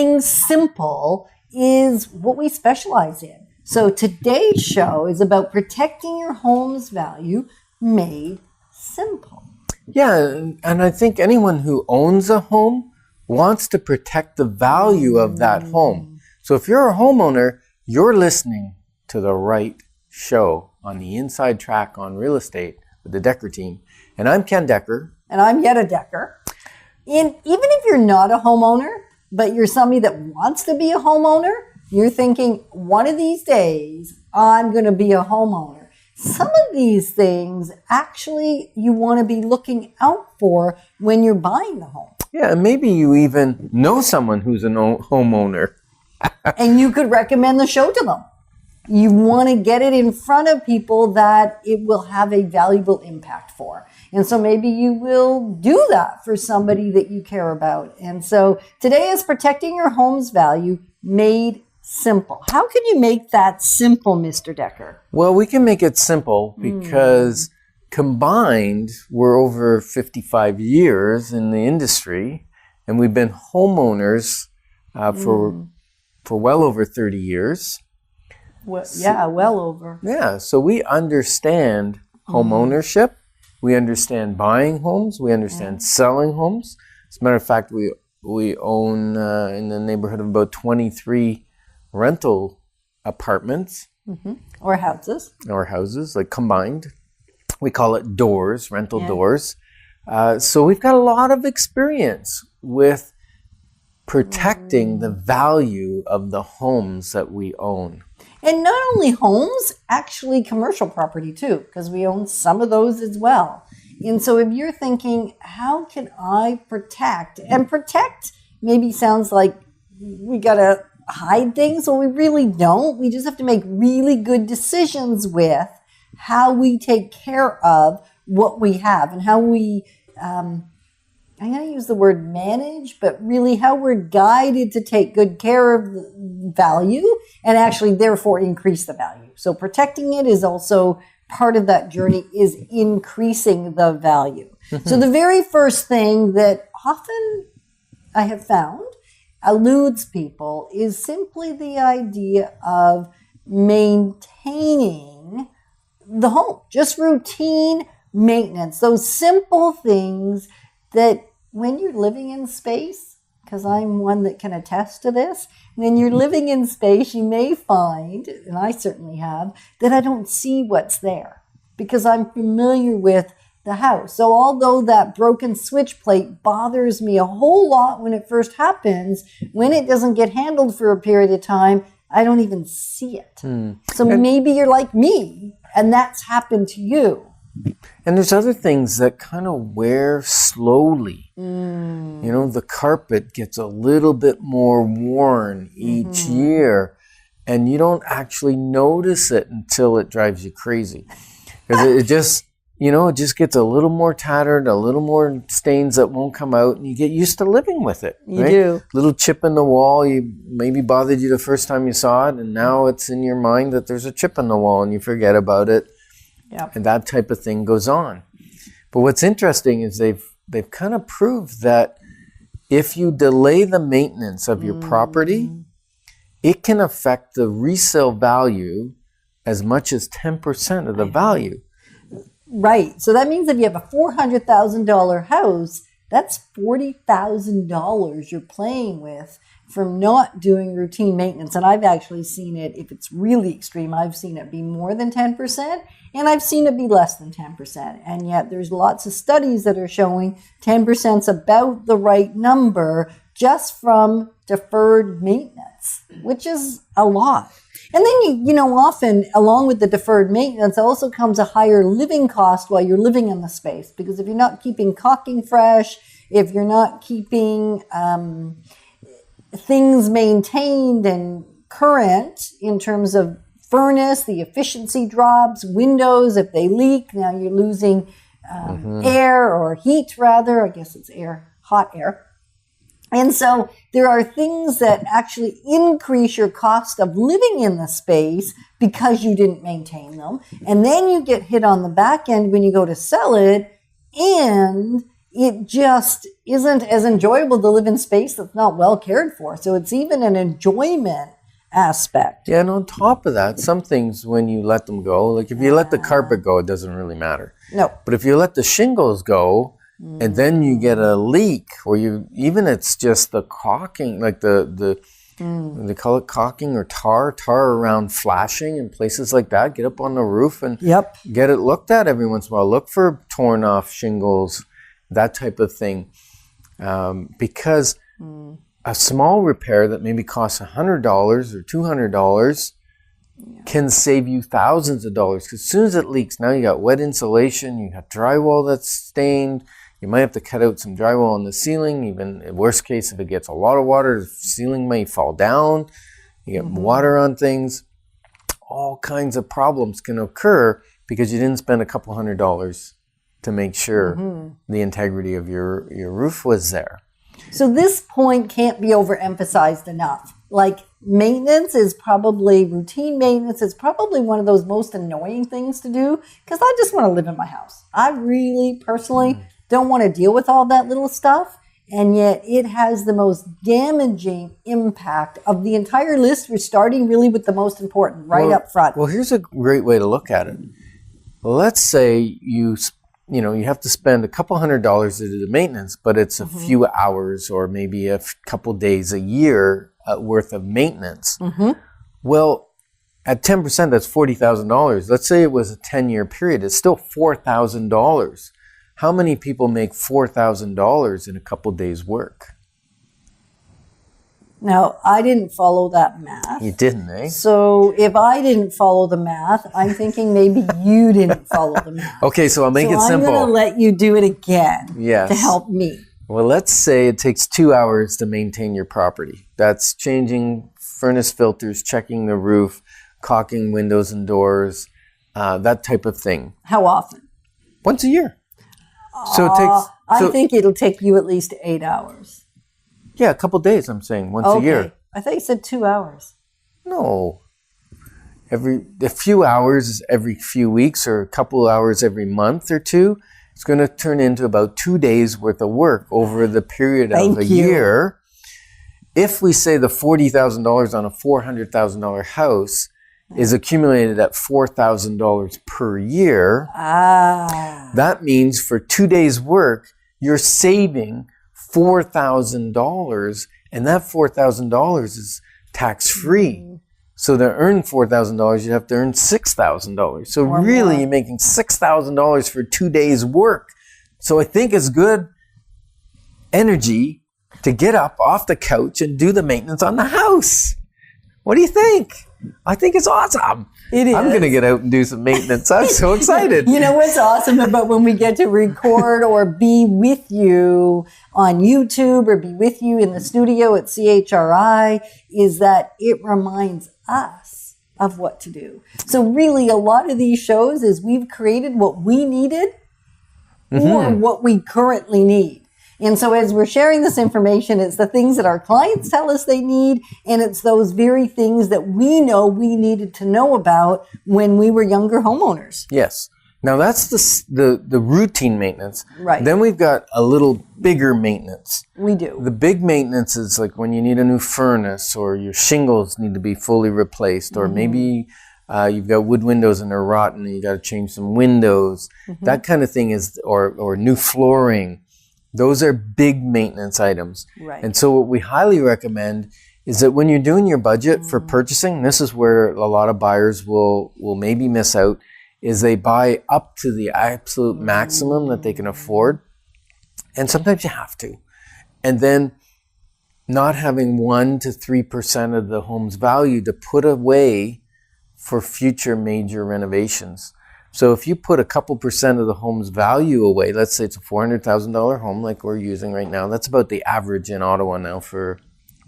things simple is what we specialize in. So today's show is about protecting your home's value made simple. Yeah, and I think anyone who owns a home wants to protect the value of that home. So if you're a homeowner, you're listening to the right show on the Inside Track on Real Estate with the Decker team. And I'm Ken Decker. And I'm Yetta Decker. And even if you're not a homeowner, but you're somebody that wants to be a homeowner, you're thinking, one of these days, I'm going to be a homeowner. Some of these things, actually, you want to be looking out for when you're buying the home. Yeah, and maybe you even know someone who's a homeowner. And you could recommend the show to them. You want to get it in front of people that it will have a valuable impact for. And so maybe you will do that for somebody that you care about. And so today is protecting your home's value made simple. How can you make that simple, Mr. Decker? Well, we can make it simple because combined, we're over 55 years in the industry, and we've been homeowners for well over 30 years. Well, yeah, well over. Yeah, so we understand home ownership. We understand buying homes. We understand selling homes. As a matter of fact, we own in the neighborhood of about 23 rental apartments. Or houses. Or houses, like combined. We call it doors, rental doors. So we've got a lot of experience with protecting the value of the homes that we own. And not only homes, actually commercial property too, because we own some of those as well. And so if you're thinking, how can I protect? And protect maybe sounds like we got to hide things. Well, we really don't. We just have to make really good decisions with how we take care of what we have and how we, I'm going to use the word manage, but really how we're guided to take good care of the value and actually therefore increase the value. So protecting it is also part of that journey, is increasing the value. So the very first thing that often I have found eludes people is simply the idea of maintaining the home, just routine maintenance, those simple things that when you're living in space, because I'm one that can attest to this, when you're living in space, you may find, and I certainly have, that I don't see what's there because I'm familiar with the house. So although that broken switch plate bothers me a whole lot when it first happens, when it doesn't get handled for a period of time, I don't even see it. So maybe you're like me, and that's happened to you. And there's other things that kind of wear slowly. You know, the carpet gets a little bit more worn each year, and you don't actually notice it until it drives you crazy. Because it just, you know, it just gets a little more tattered, a little more stains that won't come out, and you get used to living with it. You do. Little chip in the wall, you maybe bothered you the first time you saw it, and now it's in your mind that there's a chip in the wall, and you forget about it. Yep. And that type of thing goes on. But what's interesting is they've kind of proved that if you delay the maintenance of your property, it can affect the resale value as much as 10% of the value. Right. So that means if you have a $400,000 house, that's $40,000 you're playing with from not doing routine maintenance. And I've actually seen it, if it's really extreme, I've seen it be more than 10%, and I've seen it be less than 10%. And yet there's lots of studies that are showing 10% is about the right number just from deferred maintenance, which is a lot. And then, you know, often along with the deferred maintenance also comes a higher living cost while you're living in the space. Because if you're not keeping caulking fresh, if you're not keeping things maintained and current in terms of furnace, the efficiency drops, windows, if they leak, now you're losing air or heat rather. I guess it's air, hot air. And so there are things that actually increase your cost of living in the space because you didn't maintain them. And then you get hit on the back end when you go to sell it, and it just isn't as enjoyable to live in space that's not well cared for. So it's even an enjoyment aspect. Yeah, and on top of that, some things when you let them go, like if you let the carpet go, it doesn't really matter. No. But if you let the shingles go, and then you get a leak, or it's just the caulking, like they call it caulking or tar around flashing and places like that. Get up on the roof and get it looked at every once in a while. Look for torn off shingles, that type of thing, because a small repair that maybe costs $100 or $200 can save you thousands of dollars. Because as soon as it leaks, now you got wet insulation, you got drywall that's stained. You might have to cut out some drywall on the ceiling. Even in worst case, if it gets a lot of water, the ceiling may fall down. You get water on things. All kinds of problems can occur because you didn't spend a couple $100 to make sure the integrity of your roof was there. So this point can't be overemphasized enough. Like maintenance is probably, routine maintenance is probably one of those most annoying things to do because I just want to live in my house. I really personally don't want to deal with all that little stuff. And yet it has the most damaging impact of the entire list. We're starting really with the most important up front. Well, here's a great way to look at it. Let's say you have to spend a couple $100 to do the maintenance, but it's a few hours or maybe a couple days a year worth of maintenance. Well, at 10%, that's $40,000. Let's say it was a 10-year period. It's still $4,000. How many people make $4,000 in a couple days' work? Now, I didn't follow that math. You didn't, eh? So if I didn't follow the math, I'm thinking maybe you didn't follow the math. Okay, so I'll make it simple. I'm going to let you do it again to help me. Well, let's say it takes 2 hours to maintain your property. That's changing furnace filters, checking the roof, caulking windows takes that type of thing. How often? Once a year. So it takes. I think it'll take you at least 8 hours. Yeah, a couple days. I'm saying once a year. I thought you said 2 hours. No. A few hours every few weeks, or a couple hours every month or two. It's going to turn into about 2 days worth of work over the period of a year. If we say the $40,000 on a $400,000 house is accumulated at $4,000 per year, that means for 2 days' work, you're saving $4,000, and that $4,000 is tax-free. So to earn $4,000, you have to earn $6,000. So really, you're making $6,000 for 2 days' work. So I think it's good energy to get up off the couch and do the maintenance on the house. What do you think? I think it's awesome. It is. I'm going to get out and do some maintenance. I'm so excited. You know what's awesome about when we get to record or be with you on YouTube or be with you in the studio at CHRI is that it reminds us of what to do. So really a lot of these shows is we've created what we needed or what we currently need. And so as we're sharing this information, it's the things that our clients tell us they need, and it's those very things that we know we needed to know about when we were younger homeowners. Yes. Now that's the routine maintenance. Right. Then we've got a little bigger maintenance. We do. The big maintenance is like when you need a new furnace or your shingles need to be fully replaced, or maybe you've got wood windows and they're rotten and you got to change some windows. That kind of thing is, or new flooring. Those are big maintenance items. Right. And so what we highly recommend is that when you're doing your budget for purchasing, this is where a lot of buyers will maybe miss out, is they buy up to the absolute maximum that they can afford. And sometimes you have to. And then not having 1 to 3% of the home's value to put away for future major renovations. So if you put a couple percent of the home's value away, let's say it's a $400,000 home like we're using right now. That's about the average in Ottawa now for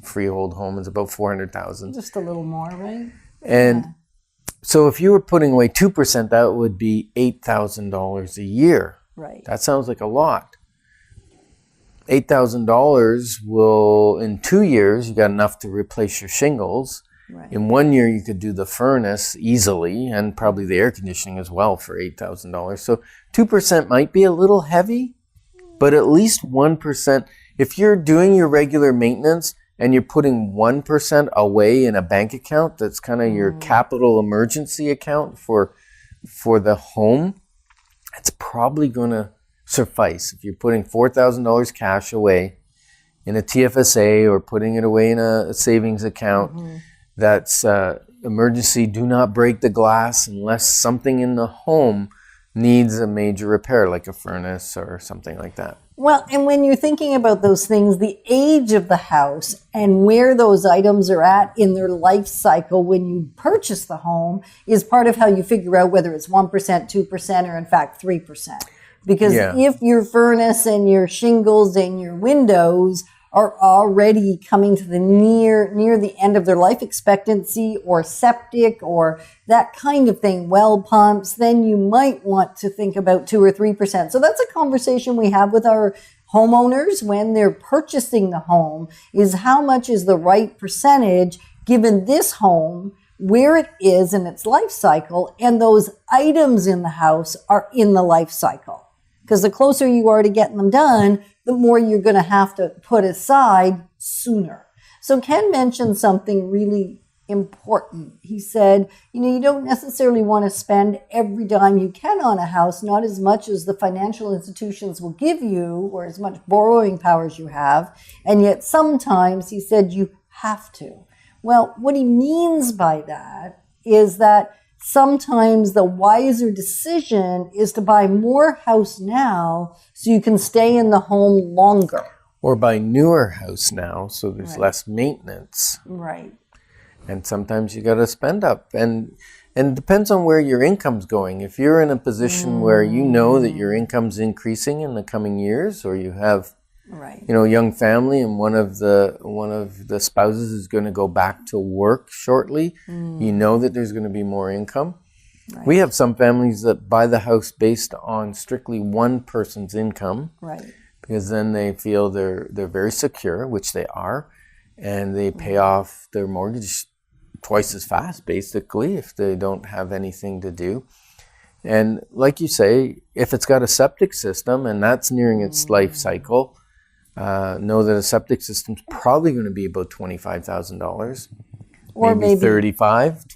freehold home is about $400,000. Just a little more, right? And so if you were putting away 2%, that would be $8,000 a year. Right. That sounds like a lot. $8,000 will, in 2 years, you got enough to replace your shingles. Right. In 1 year, you could do the furnace easily and probably the air conditioning as well for $8,000. So 2% might be a little heavy, but at least 1%. If you're doing your regular maintenance and you're putting 1% away in a bank account, that's kind of your capital emergency account for the home, it's probably going to suffice. If you're putting $4,000 cash away in a TFSA or putting it away in a savings account, that's emergency. Do not break the glass unless something in the home needs a major repair, like a furnace or something like that. Well, and when you're thinking about those things, the age of the house and where those items are at in their life cycle when you purchase the home is part of how you figure out whether it's 1%, 2%, or in fact 3%. Because if your furnace and your shingles and your windows are already coming to the near the end of their life expectancy, or septic or that kind of thing, well pumps, then you might want to think about 2 or 3%. So that's a conversation we have with our homeowners when they're purchasing the home, is how much is the right percentage given this home, where it is in its life cycle, and those items in the house are in the life cycle. Because the closer you are to getting them done, the more you're going to have to put aside sooner. So Ken mentioned something really important. He said, you don't necessarily want to spend every dime you can on a house, not as much as the financial institutions will give you or as much borrowing power as you have. And yet sometimes, he said, you have to. Well, what he means by that is that sometimes the wiser decision is to buy more house now so you can stay in the home longer. Or buy newer house now so there's less maintenance. Right. And sometimes you got to spend up. And it depends on where your income's going. If you're in a position where you know that your income's increasing in the coming years, or you have young family and one of the spouses is going to go back to work shortly, you know that there's going to be more income. Right. We have some families that buy the house based on strictly one person's income, because then they feel they're very secure, which they are, and they pay off their mortgage twice as fast, basically, if they don't have anything to do. And like you say, if it's got a septic system and that's nearing its life cycle, know that a septic system's probably going to be about $25,000, or maybe 25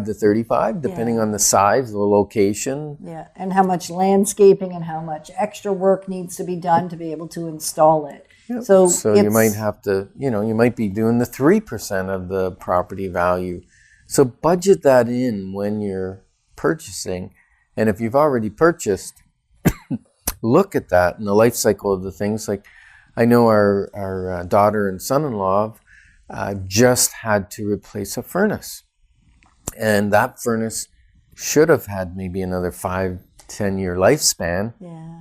to 35, depending on the size, the location. Yeah, and how much landscaping and how much extra work needs to be done to be able to install it. Yep. So you might have to, you might be doing the 3% of the property value. So budget that in when you're purchasing. And if you've already purchased, look at that in the life cycle of the things. Like, I know our daughter and son-in-law just had to replace a furnace. And that furnace should have had maybe another 5-10 year lifespan. Yeah.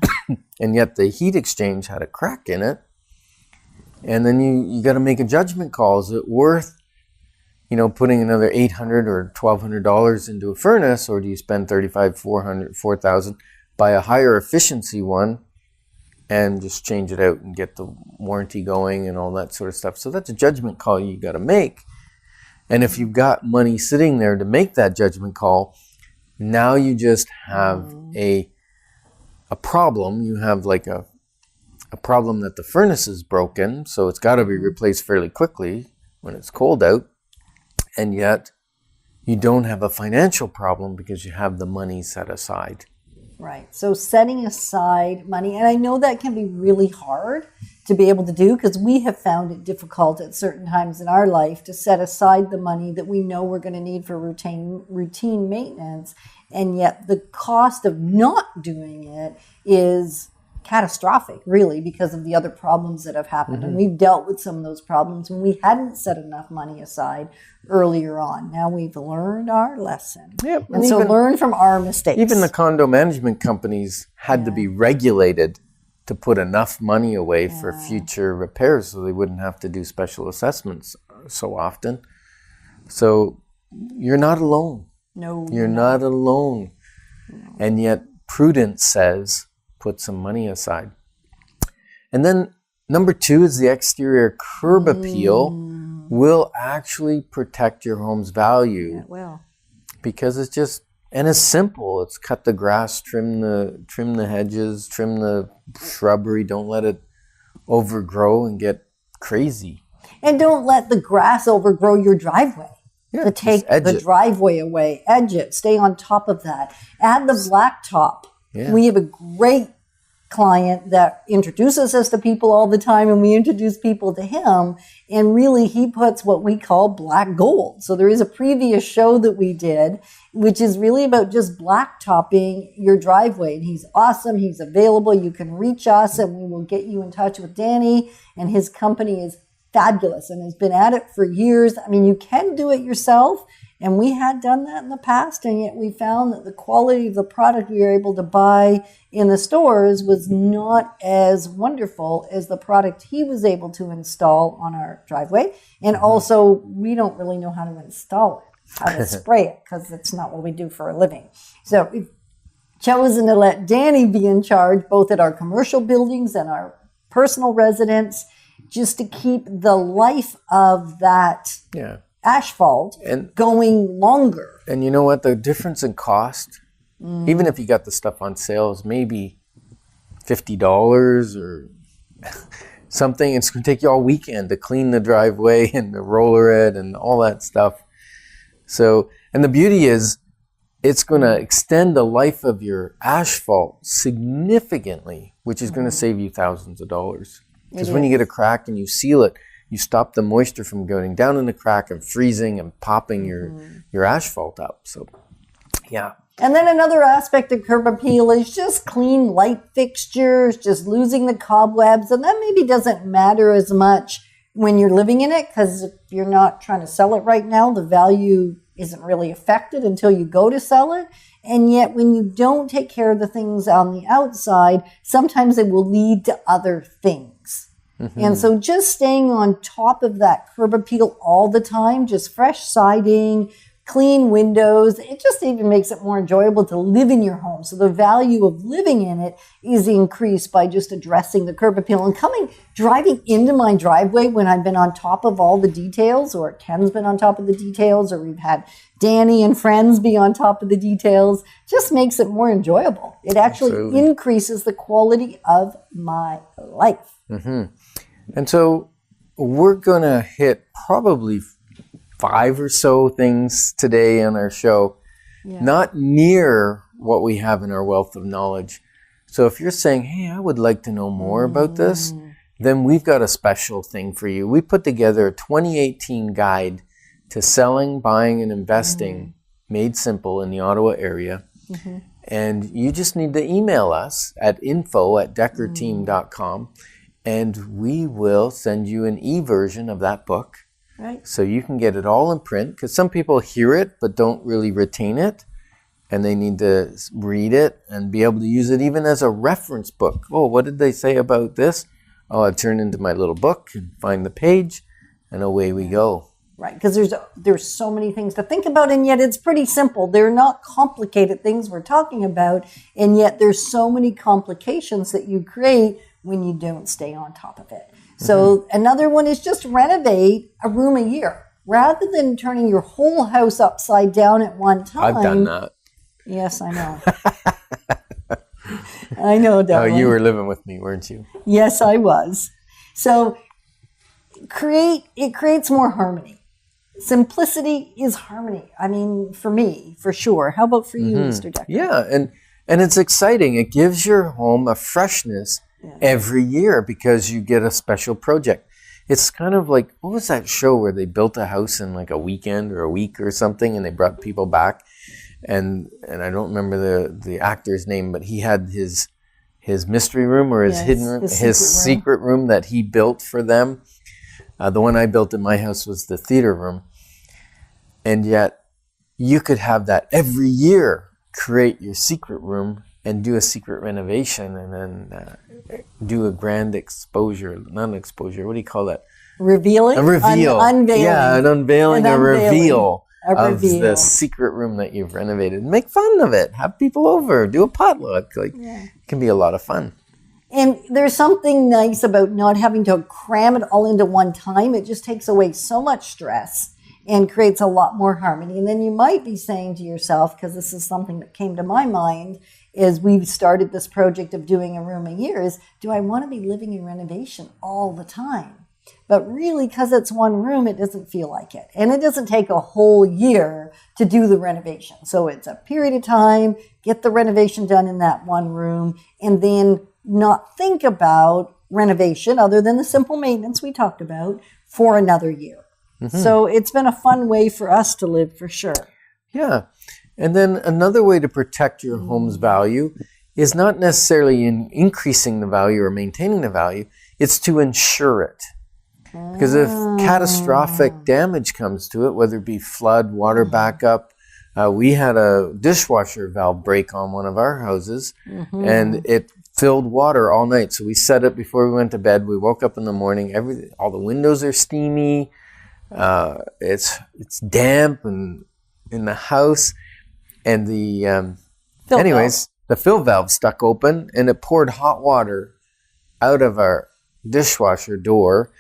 And yet the heat exchange had a crack in it. And then you got to make a judgment call. Is it worth, putting another $800 or $1,200 into a furnace, or do you spend $3,500, $4,000, buy a higher efficiency one, and just change it out and get the warranty going and all that sort of stuff? So that's a judgment call you got to make. And if you've got money sitting there to make that judgment call, now you just have a problem. You have like a problem that the furnace is broken, so it's got to be replaced fairly quickly when it's cold out. And yet you don't have a financial problem because you have the money set aside. Right. So setting aside money, and I know that can be really hard to be able to do, because we have found it difficult at certain times in our life to set aside the money that we know we're going to need for routine maintenance. And yet the cost of not doing it is catastrophic, really, because of the other problems that have happened. And we've dealt with some of those problems when we hadn't set enough money aside earlier on. Now we've learned our lesson. Yep. And so learn from our mistakes. Even the condo management companies had to be regulated to put enough money away for future repairs so they wouldn't have to do special assessments so often. So you're not alone. No. You're not alone. No. And yet prudence says, put some money aside. And then number 2 is the exterior curb appeal will actually protect your home's value. It will. Because it's just And it's simple. It's cut the grass, trim the hedges, trim the shrubbery. Don't let it overgrow and get crazy. And don't let the grass overgrow your driveway. Yeah, To take the driveway away, edge it, stay on top of that. Add the blacktop. Yeah. We have a great client that introduces us to people all the time, and we introduce people to him. And really, he puts what we call black gold. So there is a previous show that we did, which is really about just blacktopping your driveway. And he's awesome. He's available. You can reach us, and we will get you in touch with Danny. And his company is fabulous and has been at it for years. I mean, you can do it yourself. And we had done that in the past, and yet we found that the quality of the product we were able to buy in the stores was not as wonderful as the product he was able to install on our driveway. And also, we don't really know how to install it, how to spray it, because it's not what we do for a living. So we've chosen to let Danny be in charge, both at our commercial buildings and our personal residence, just to keep the life of that asphalt and going longer. And you know what? The difference in cost, even if you got the stuff on sale, is maybe $50 or something. It's going to take you all weekend to clean the driveway and to roller it and all that stuff. So, and the beauty is, it's going to extend the life of your asphalt significantly, which is going to save you thousands of dollars. Because when you get a crack and you seal it, you stop the moisture from going down in the crack and freezing and popping your asphalt up. So, yeah. And then another aspect of curb appeal is just clean light fixtures, just losing the cobwebs. And that maybe doesn't matter as much when you're living in it, because if you're not trying to sell it right now, the value isn't really affected until you go to sell it. And yet when you don't take care of the things on the outside, sometimes it will lead to other things. And so just staying on top of that curb appeal all the time, just fresh siding, clean windows, it just even makes it more enjoyable to live in your home. So the value of living in it is increased by just addressing the curb appeal. And driving into my driveway when I've been on top of all the details, or Ken's been on top of the details, or we've had Danny and friends be on top of the details, just makes it more enjoyable. It actually increases the quality of my life. And so we're going to hit probably 5 or so things today on our show, not near what we have in our wealth of knowledge. So if you're saying, hey, I would like to know more about this, then we've got a special thing for you. We put together a 2018 guide to selling, buying, and investing made simple in the Ottawa area. And you just need to email us at info@deckerteam.com, and we will send you an e-version of that book. Right. So you can get it all in print, because some people hear it but don't really retain it, and they need to read it and be able to use it even as a reference book. Oh, what did they say about this? Oh, I turn into my little book and find the page, and away we go. Right, because there's so many things to think about, and yet it's pretty simple. They're not complicated things we're talking about, and yet there's so many complications that you create when you don't stay on top of it. So another one is just renovate a room a year. Rather than turning your whole house upside down at one time. I've done that. Yes, I know. I know, darling. Oh, you were living with me, weren't you? Yes, I was. So it creates more harmony. Simplicity is harmony. I mean, for me, for sure. How about for you, Mr. Decker? Yeah, and it's exciting. It gives your home a freshness every year because you get a special project. It's kind of like, what was that show where they built a house in like a weekend or a week or something, and they brought people back? And I don't remember the actor's name, but he had his mystery room or his hidden room, his secret room that he built for them. The one I built in my house was the theater room. And yet you could have that every year, create your secret room and do a secret renovation, and then do a grand exposure, not an exposure, what do you call that? Revealing? A reveal. Unveiling. Yeah, an unveiling, a reveal of reveal. the secret room that you've renovated. Make fun of it. Have people over. Do a potluck. It can be a lot of fun. And there's something nice about not having to cram it all into one time. It just takes away so much stress. and creates a lot more harmony. And then you might be saying to yourself, because this is something that came to my mind as we've started this project of doing a room a year, is do I want to be living in renovation all the time? But really, because it's one room, it doesn't feel like it. And it doesn't take a whole year to do the renovation. So it's a period of time, get the renovation done in that one room, and then not think about renovation other than the simple maintenance we talked about for another year. So it's been a fun way for us to live, for sure. Yeah. And then another way to protect your home's value is not necessarily in increasing the value or maintaining the value, it's to insure it. Because if catastrophic damage comes to it, whether it be flood, water backup, we had a dishwasher valve break on one of our houses, and it filled water all night. So we set it before we went to bed. We woke up in the morning. All the windows are steamy. It's damp and in the house, and the fill valve stuck open, and it poured hot water out of our dishwasher door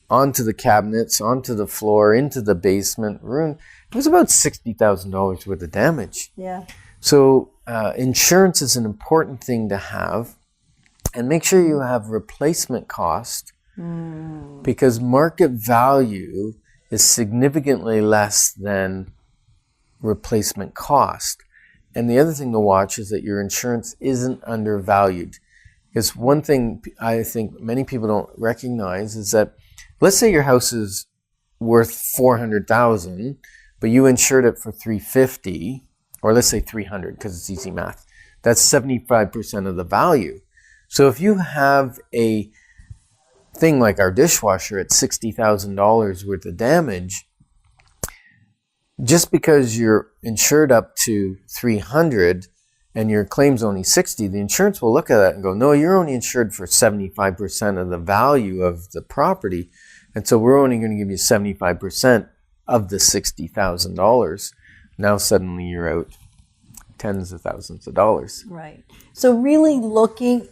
onto the cabinets, onto the floor, into the basement room. It was about $60,000 worth of damage. Yeah. So insurance is an important thing to have, and make sure you have replacement cost, because market value is significantly less than replacement cost. And the other thing to watch is that your insurance isn't undervalued. Because one thing I think many people don't recognize is that, let's say your house is worth $400,000, but you insured it for $350,000, or let's say $300,000 because it's easy math. That's 75% of the value. So if you have a thing like our dishwasher at $60,000 worth of damage, just because you're insured up to $300,000 and your claim's only $60,000, the insurance will look at that and go, no, you're only insured for 75% of the value of the property. And so we're only going to give you 75% of the $60,000. Now suddenly you're out tens of thousands of dollars. Right. So really looking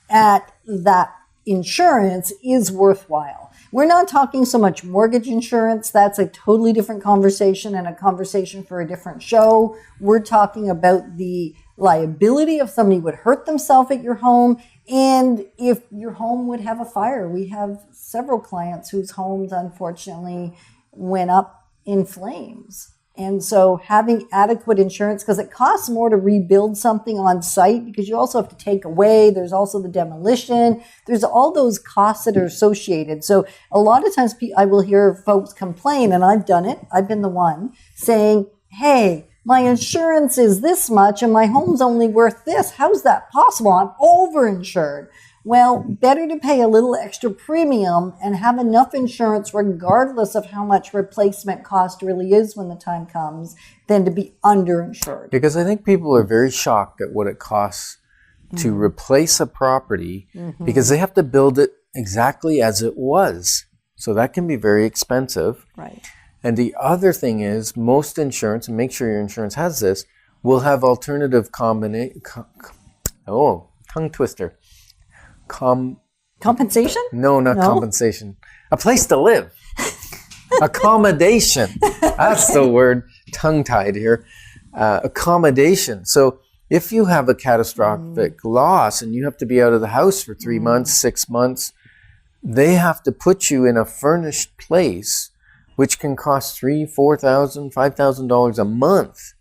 at that insurance is worthwhile. We're not talking so much mortgage insurance. That's a totally different conversation and a conversation for a different show. We're talking about the liability if somebody would hurt themselves at your home, and if your home would have a fire. We have several clients whose homes unfortunately went up in flames. And so having adequate insurance, because it costs more to rebuild something on site, because you also have to take away, there's also the demolition, there's all those costs that are associated. So a lot of times I will hear folks complain, and I've done it, I've been the one, saying, hey, my insurance is this much and my home's only worth this. How's that possible? I'm overinsured. Well, better to pay a little extra premium and have enough insurance regardless of how much replacement cost really is when the time comes than to be underinsured. Because I think people are very shocked at what it costs to replace a property, because they have to build it exactly as it was. So that can be very expensive. Right. And the other thing is, most insurance, and make sure your insurance has this, will have alternative tongue twister. Compensation? No, not compensation. A place to live. Accommodation. That's the word, tongue-tied here. Accommodation. So if you have a catastrophic loss and you have to be out of the house for 3 months, 6 months, they have to put you in a furnished place, which can cost $3,000, $4,000, $5,000 a month.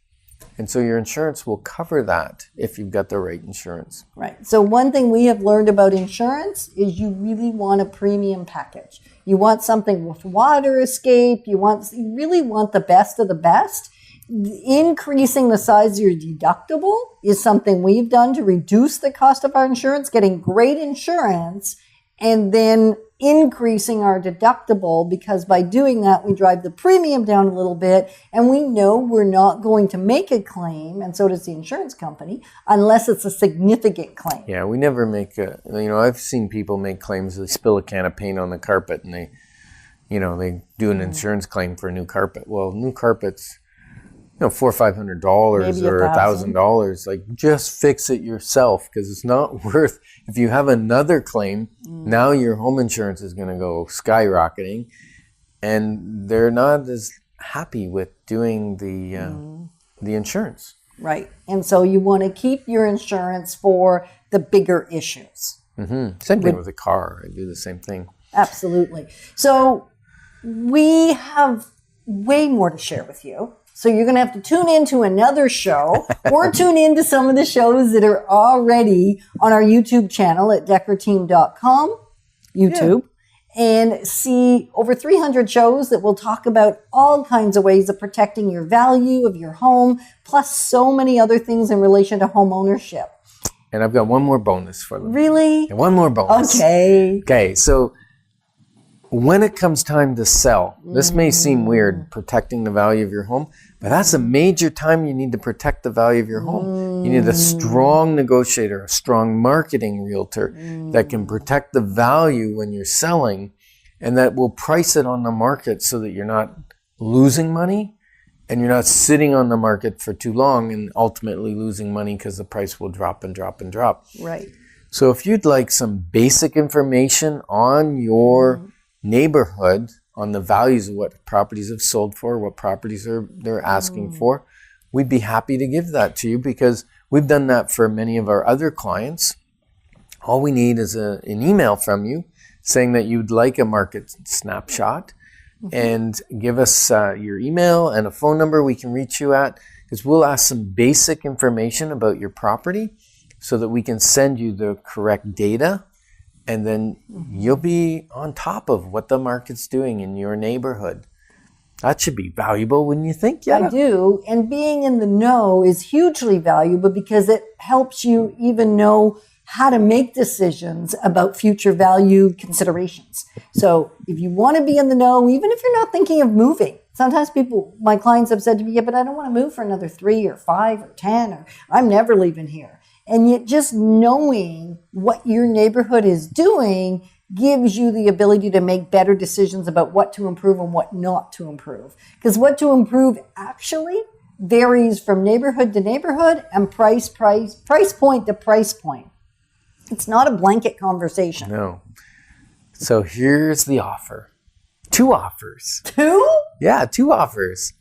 And so your insurance will cover that if you've got the right insurance. Right. So one thing we have learned about insurance is you really want a premium package. You want something with water escape. You really want the best of the best. Increasing the size of your deductible is something we've done to reduce the cost of our insurance, getting great insurance, and then increasing our deductible, because by doing that, we drive the premium down a little bit, and we know we're not going to make a claim, and so does the insurance company, unless it's a significant claim. Yeah, we never make I've seen people make claims, they spill a can of paint on the carpet, and they do an insurance claim for a new carpet. Well, new carpet's, $400 or $500 or $1,000. Like, just fix it yourself, because it's not worth. If you have another claim, now your home insurance is going to go skyrocketing, and they're not as happy with doing the insurance. Right. And so you want to keep your insurance for the bigger issues. Same thing with a car. I do the same thing. Absolutely. So we have way more to share with you. So you're going to have to tune into another show or tune into some of the shows that are already on our YouTube channel at deckerteam.com, YouTube, and see over 300 shows that will talk about all kinds of ways of protecting your value of your home, plus so many other things in relation to home ownership. And I've got one more bonus for them. Really? And one more bonus. Okay, so when it comes time to sell, this may seem weird, protecting the value of your home, but that's a major time you need to protect the value of your home. You need a strong negotiator, a strong marketing realtor that can protect the value when you're selling and that will price it on the market so that you're not losing money and you're not sitting on the market for too long and ultimately losing money because the price will drop and drop and drop. Right. So if you'd like some basic information on your neighborhood, on the values of what properties have sold for, what properties they're asking for, we'd be happy to give that to you because we've done that for many of our other clients. All we need is an email from you saying that you'd like a market snapshot and give us your email and a phone number we can reach you at, because we'll ask some basic information about your property so that we can send you the correct data. And then you'll be on top of what the market's doing in your neighborhood. That should be valuable, wouldn't you think? Yeah, I do. And being in the know is hugely valuable because it helps you even know how to make decisions about future value considerations. So if you want to be in the know, even if you're not thinking of moving, sometimes my clients have said to me, yeah, but I don't want to move for another 3 or 5 or 10, or I'm never leaving here. And yet just knowing what your neighborhood is doing gives you the ability to make better decisions about what to improve and what not to improve. Because what to improve actually varies from neighborhood to neighborhood and price point to price point. It's not a blanket conversation. No. So here's the offer. 2 offers. 2? Yeah, 2 offers.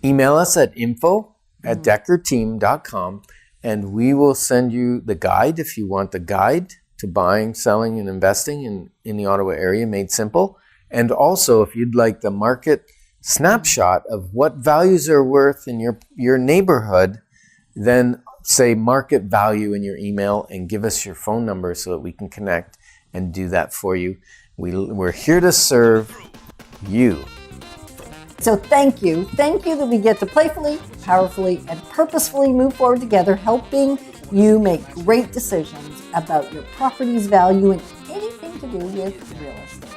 Email us at info@deckerteam.com. And we will send you the guide if you want the guide to buying, selling, and investing in the Ottawa area made simple. And also, if you'd like the market snapshot of what values are worth in your neighborhood, then say market value in your email and give us your phone number so that we can connect and do that for you. We're here to serve you. So thank you. Thank you that we get to playfully, powerfully, and purposefully move forward together, helping you make great decisions about your property's value and anything to do with real estate.